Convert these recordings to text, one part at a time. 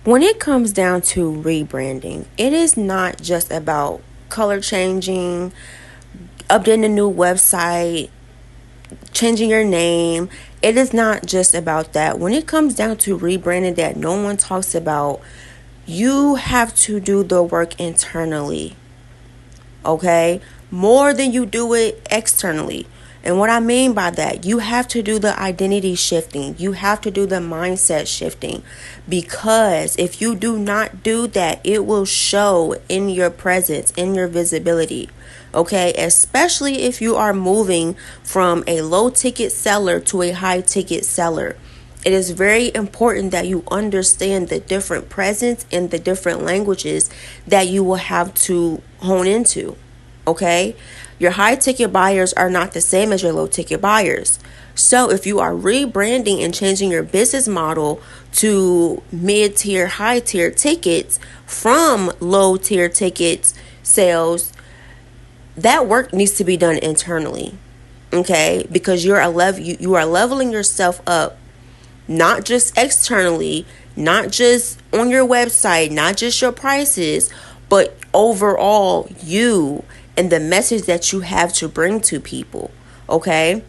When it comes down to rebranding, it is not just about color changing, updating a new website, changing your name. It is not just about that. When it comes down to rebranding that no one talks about, you have to do the work internally. Okay? More than you do it externally. And what I mean by that, you have to do the identity shifting. You have to do the mindset shifting. Because if you do not do that, it will show in your presence, in your visibility. Okay? Especially if you are moving from a low ticket seller to a high ticket seller. It is very important that you understand the different presence and the different languages that you will have to hone into. Okay? Your high ticket buyers are not the same as your low ticket buyers. So if you are rebranding and changing your business model to mid-tier, high-tier tickets from low-tier tickets sales, that work needs to be done internally. Okay? Because you are leveling yourself up, not just externally, not just on your website, not just your prices, but overall you and the message that you have to bring to people. Okay?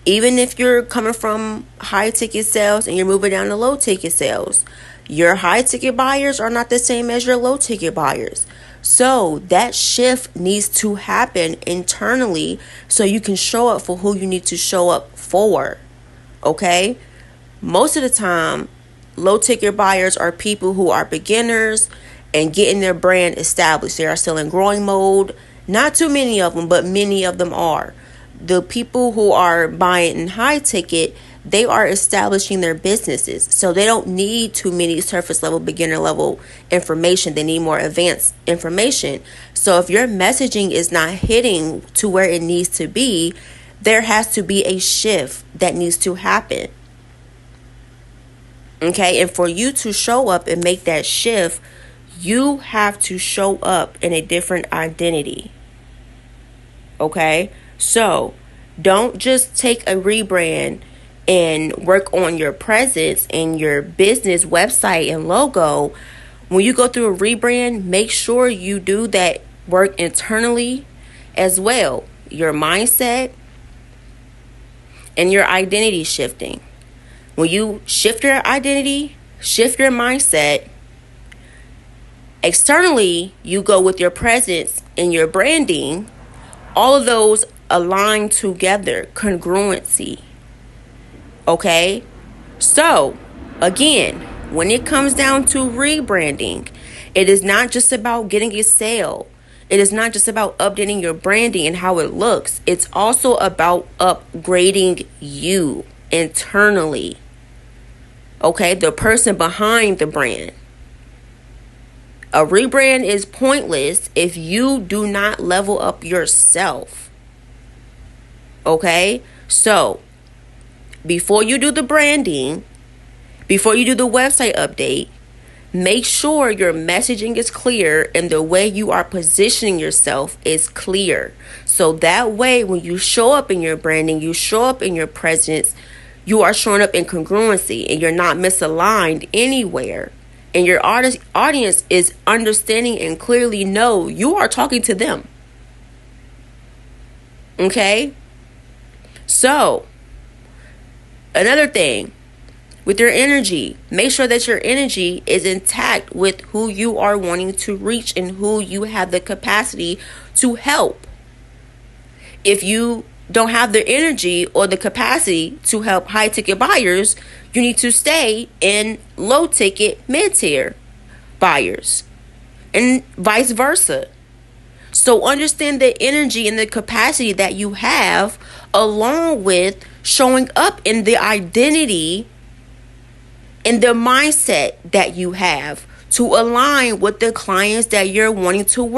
Even if you're coming from high ticket sales and you're moving down to low ticket sales, your high ticket buyers are not the same as your low ticket buyers. So that shift needs to happen internally so you can show up for who you need to show up for. Okay? Most of the time, low ticket buyers are people who are beginners and getting their brand established. They are still in growing mode. Not too many of them, but many of them are. The people who are buying in high ticket, they are establishing their businesses. So they don't need too many surface level, beginner level information. They need more advanced information. So if your messaging is not hitting to where it needs to be, there has to be a shift that needs to happen. Okay, and for you to show up and make that shift, you have to show up in a different identity. Okay, so don't just take a rebrand and work on your presence and your business website and logo. When you go through a rebrand, make sure you do that work internally as well. Your mindset and your identity shifting. When you shift your identity, shift your mindset, externally, you go with your presence and your branding. All of those align together, congruency. Okay? So, again, when it comes down to rebranding, it is not just about getting a sale. It is not just about updating your branding and how it looks. It's also about upgrading you internally. Okay, the person behind the brand. A rebrand is pointless if you do not level up yourself. Okay, so before you do the branding, before you do the website update, make sure your messaging is clear and the way you are positioning yourself is clear. So that way, when you show up in your branding, you show up in your presence, you are showing up in congruency and you're not misaligned anywhere. And your audience is understanding and clearly know you are talking to them. Okay? So, another thing, with your energy, make sure that your energy is intact with who you are wanting to reach and who you have the capacity to help. If you don't have the energy or the capacity to help high ticket buyers, you need to stay in low ticket, mid tier buyers and vice versa. So understand the energy and the capacity that you have, along with showing up in the identity and the mindset that you have to align with the clients that you're wanting to work